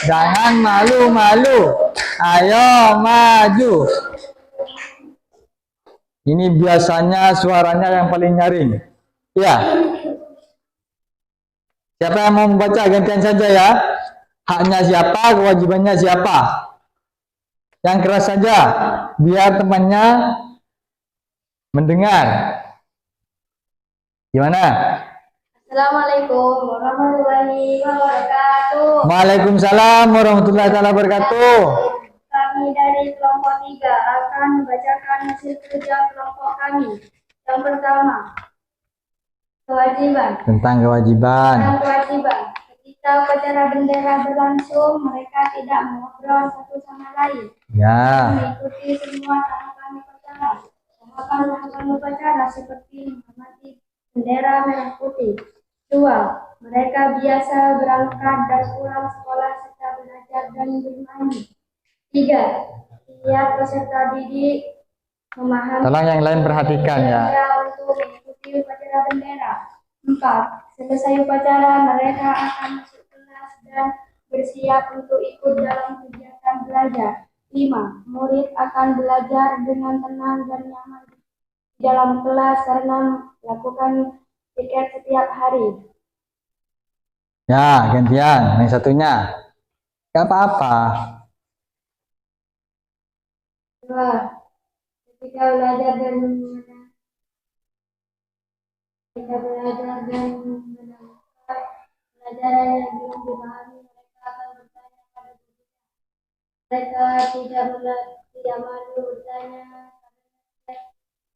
Jangan malu-malu. Ayo maju. Ini biasanya suaranya yang paling nyaring. Ya. Siapa yang mau membaca gantian saja ya. Haknya siapa, kewajibannya siapa. Yang keras saja, biar temannya mendengar. Gimana? Assalamualaikum warahmatullahi wabarakatuh. Waalaikumsalam warahmatullahi wabarakatuh. Kami dari kelompok 3 akan membacakan hasil kerja kelompok kami. Yang pertama, kewajiban. Tentang kewajiban. Ketika upacara bendera berlangsung, mereka tidak mengobrol satu sama lain. Ya. Mengikuti semua tahapan upacara. Tahapan upacara seperti menghormati bendera merah putih. 2. Mereka biasa berangkat dan pulang sekolah serta belajar dan bermain. 3. Setiap peserta didik memahami. Tolong yang lain perhatikan ya. Untuk mengikuti upacara bendera. 4. Selesai upacara, mereka akan masuk kelas dan bersiap untuk ikut dalam kegiatan belajar. 5. Murid akan belajar dengan tenang dan nyaman di dalam kelas karena melakukan tiket setiap hari. Ya, gantian. Yang satunya. Gak apa-apa. 2. Ketika belajar dan menemukan pelajaran yang belum dipahami, mereka akan bertanya pada guru. Mereka tidak malu bertanya karena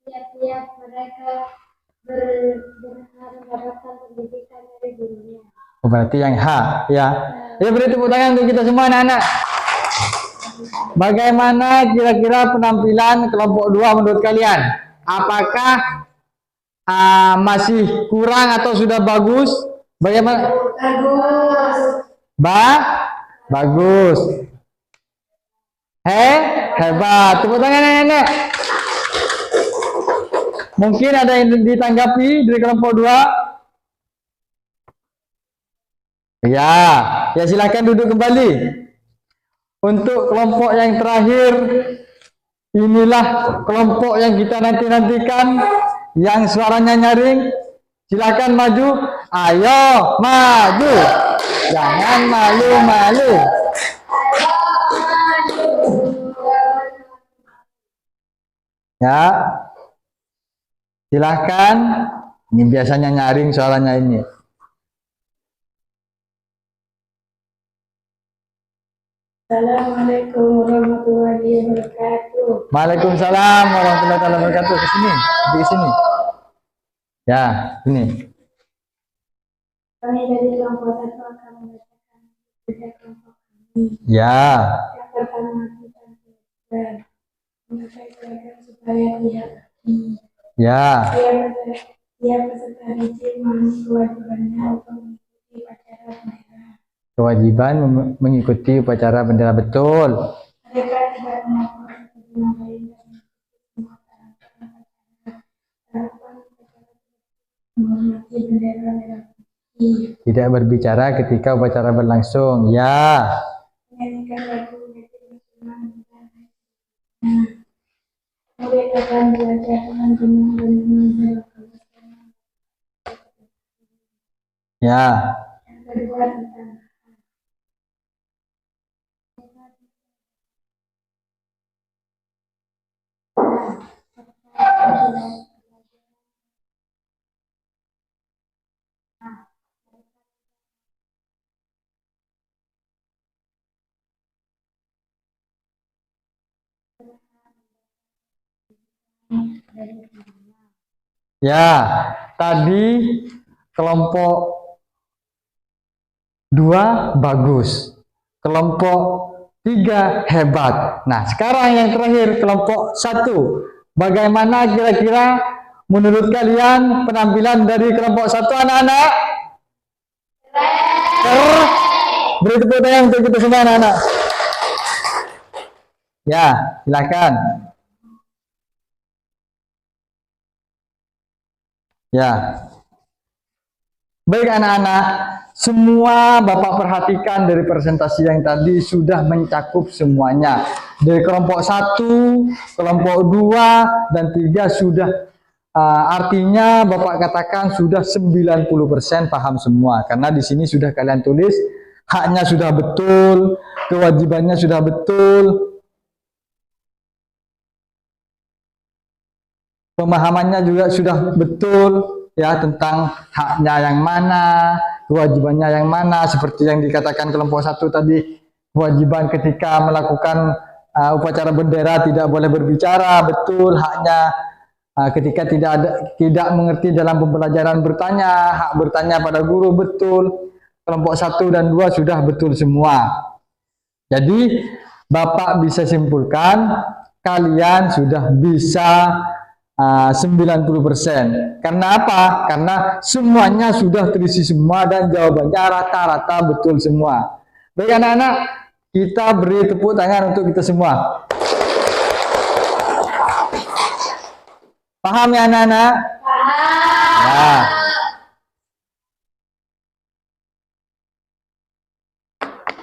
tiap-tiap mereka berharap mendapatkan pendidikan dari gurunya. Oh, berarti yang H ya. Ya, beri tepuk tangan untuk kita semua anak-anak. Bagaimana kira-kira penampilan kelompok 2 menurut kalian? Apakah masih kurang atau sudah bagus? Bagaimana? Bagus. Hebat. Tepuk tangan anak-anak. Mungkin ada yang ditanggapi dari kelompok 2? Ya silakan duduk kembali. Untuk kelompok yang terakhir, inilah kelompok yang kita nantikan, yang suaranya nyaring. Silakan maju. Ayo maju. Jangan malu-malu. Ya. Silakan. Ini biasanya nyaring suaranya ini. Assalamualaikum warahmatullahi wabarakatuh. Waalaikumsalam warahmatullahi wabarakatuh. Ke sini, di sini. Ya, ini. Kami dari kelompok 1 akan membacakan kerja kelompok kami. Ya. Yang pertama kita belajar memakai seragam supaya tidak rapi. Ya. Dia peserta didik memahami kewajibannya untuk mengikuti upacara bendera. Kewajiban mengikuti upacara bendera, betul. Mereka tidak melapor satu sama lain dan mengikuti semua tahapan upacara menghormati bendera merah putih. Tidak berbicara ketika upacara berlangsung. Ya. Menyanyikan lagu nasional dan murid akan belajar dengan tenang dan menjalankan. Ya. Yang kedua tentang Ya, tadi kelompok 2 bagus, kelompok 3 hebat. Nah, sekarang yang terakhir kelompok 1. Bagaimana kira-kira menurut kalian penampilan dari kelompok 1 anak-anak? Beri tepuk tangan untuk kita semua anak-anak. Ya, silakan. Ya. Baik anak-anak, semua Bapak perhatikan dari presentasi yang tadi sudah mencakup semuanya. Dari kelompok 1, kelompok 2, dan 3 sudah artinya Bapak katakan sudah 90% paham semua, karena di sini sudah kalian tulis haknya sudah betul, kewajibannya sudah betul, pemahamannya juga sudah betul ya, tentang haknya yang mana, kewajibannya yang mana, seperti yang dikatakan kelompok 1 tadi, kewajiban ketika melakukan upacara bendera tidak boleh berbicara, betul haknya. Ketika tidak mengerti dalam pembelajaran bertanya, hak bertanya pada guru, betul. Kelompok 1 dan 2 sudah betul semua. Jadi Bapak bisa simpulkan kalian sudah bisa 90%. Karena apa? Karena semuanya sudah terisi semua dan jawabannya rata-rata betul semua. Baik anak-anak, kita beri tepuk tangan untuk kita semua. Paham ya anak-anak? Paham.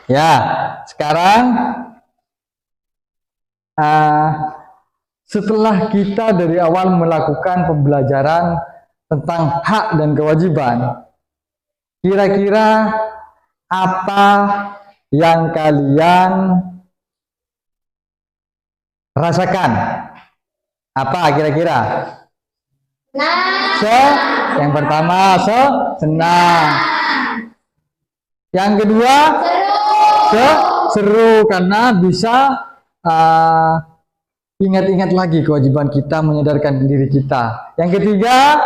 Ya, sekarang setelah kita dari awal melakukan pembelajaran tentang hak dan kewajiban, kira-kira apa yang kalian rasakan? Apa kira-kira? Yang pertama, senang. Yang kedua, seru karena bisa ingat-ingat lagi kewajiban kita, menyadarkan diri kita. Yang ketiga,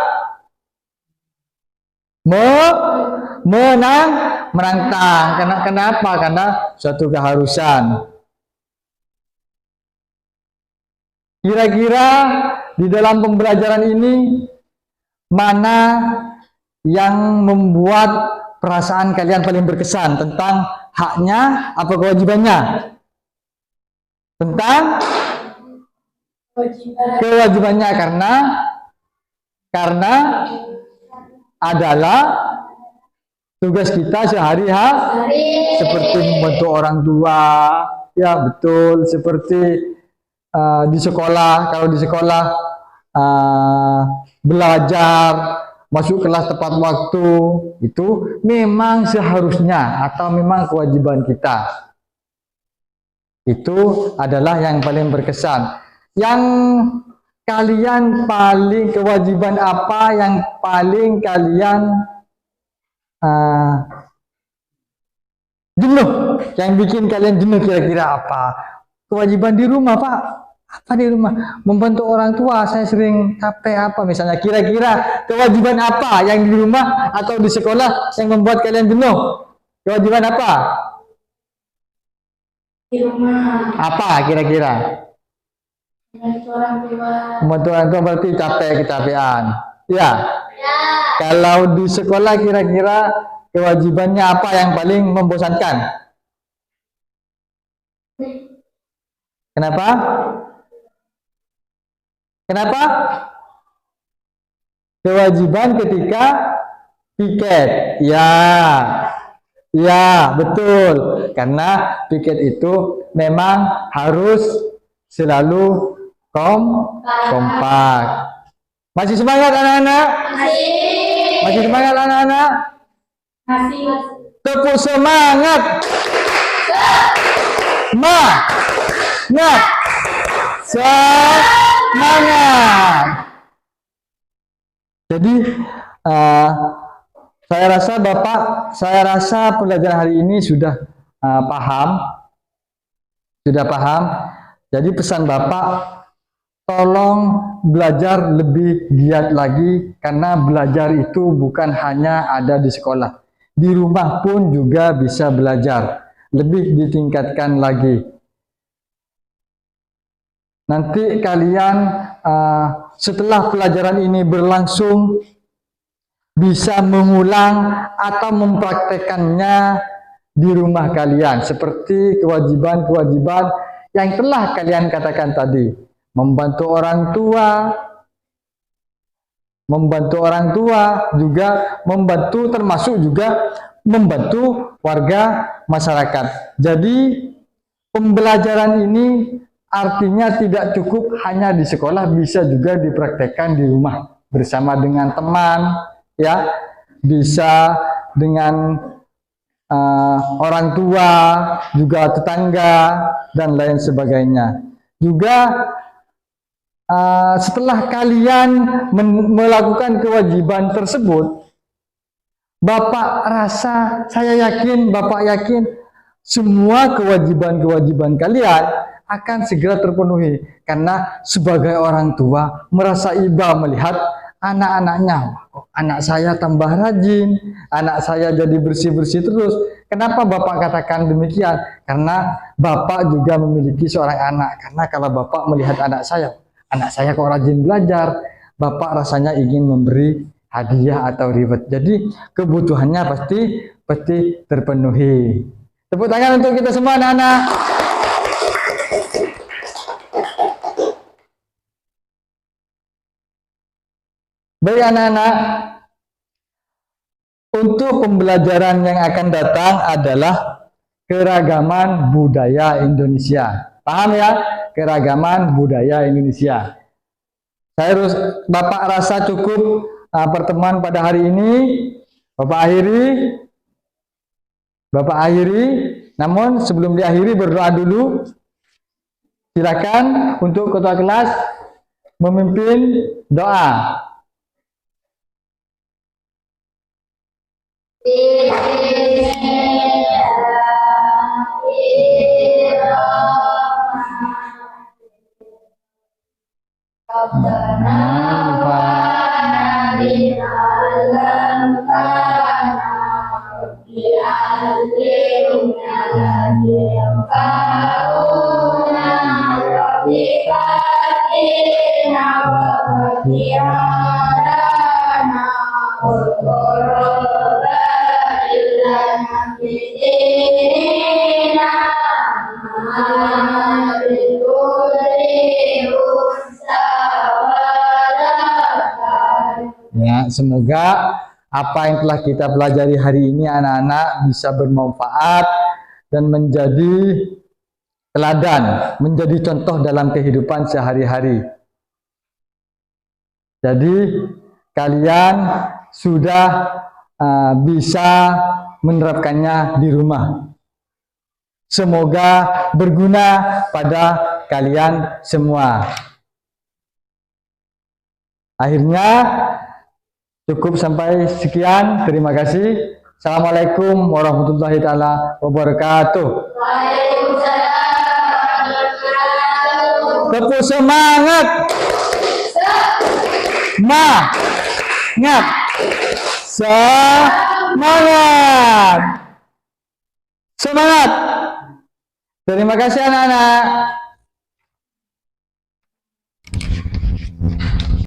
menantang. Kenapa? Karena suatu keharusan. Kira-kira di dalam pembelajaran ini mana yang membuat perasaan kalian paling berkesan, tentang haknya apa kewajibannya? Tentang kewajibannya, karena adalah tugas kita sehari-hari, seperti membantu orang tua, ya betul, seperti di sekolah, kalau di sekolah belajar, masuk kelas tepat waktu, itu memang seharusnya atau memang kewajiban kita. Itu adalah yang paling berkesan. Yang kalian paling, kewajiban apa yang paling kalian jenuh, yang bikin kalian jenuh, kira-kira apa? Kewajiban di rumah, Pak. Apa di rumah? Membantu orang tua, saya sering capek apa misalnya. Kira-kira kewajiban apa yang di rumah atau di sekolah yang membuat kalian jenuh? Kewajiban apa? Di rumah. Apa kira-kira? Membantu orang tua. Membantu orang tua berarti capek, kecapean. Ya. Kalau di sekolah kira-kira kewajibannya apa yang paling membosankan? Kenapa? Kenapa? Kewajiban ketika piket. Ya, betul. Karena piket itu memang harus selalu kompak. Masih semangat anak-anak? Masih semangat anak-anak? Masih. Tepuk semangat. Semangat. Jadi saya rasa pelajaran hari ini sudah paham. Jadi pesan Bapak, tolong belajar lebih giat lagi, karena belajar itu bukan hanya ada di sekolah. Di rumah pun juga bisa belajar, lebih ditingkatkan lagi. Nanti kalian setelah pelajaran ini berlangsung bisa mengulang atau mempraktekannya di rumah kalian, seperti kewajiban-kewajiban yang telah kalian katakan tadi. Membantu orang tua, juga membantu, termasuk juga membantu warga masyarakat. Jadi pembelajaran ini artinya tidak cukup hanya di sekolah, bisa juga dipraktekkan di rumah bersama dengan teman, ya, bisa dengan orang tua, juga tetangga, dan lain sebagainya. Juga setelah kalian melakukan kewajiban tersebut, Bapak rasa, saya yakin, Bapak yakin, semua kewajiban-kewajiban kalian akan segera terpenuhi. Karena sebagai orang tua merasa iba melihat anak-anaknya. Anak saya tambah rajin, anak saya jadi bersih-bersih terus. Kenapa Bapak katakan demikian? Karena Bapak juga memiliki seorang anak. Karena kalau Bapak melihat anak saya kok rajin belajar, Bapak rasanya ingin memberi hadiah atau reward. Jadi kebutuhannya pasti terpenuhi. Tepuk tangan untuk kita semua anak-anak. Baik anak-anak, untuk pembelajaran yang akan datang adalah keragaman budaya Indonesia. Paham ya? Keragaman budaya Indonesia. Bapak rasa cukup pertemuan pada hari ini. Bapak akhiri. Namun sebelum diakhiri berdoa dulu. Silakan untuk ketua kelas memimpin doa. Ya, semoga apa yang telah kita pelajari hari ini anak-anak bisa bermanfaat dan menjadi teladan, menjadi contoh dalam kehidupan sehari-hari. Jadi kalian sudah bisa menerapkannya di rumah. Semoga berguna pada kalian semua. Akhirnya cukup sampai sekian. Terima kasih. Assalamualaikum warahmatullahi taala wabarakatuh. Tepuk semangat. Semangat. Semangat. Semangat. Terima kasih anak-anak.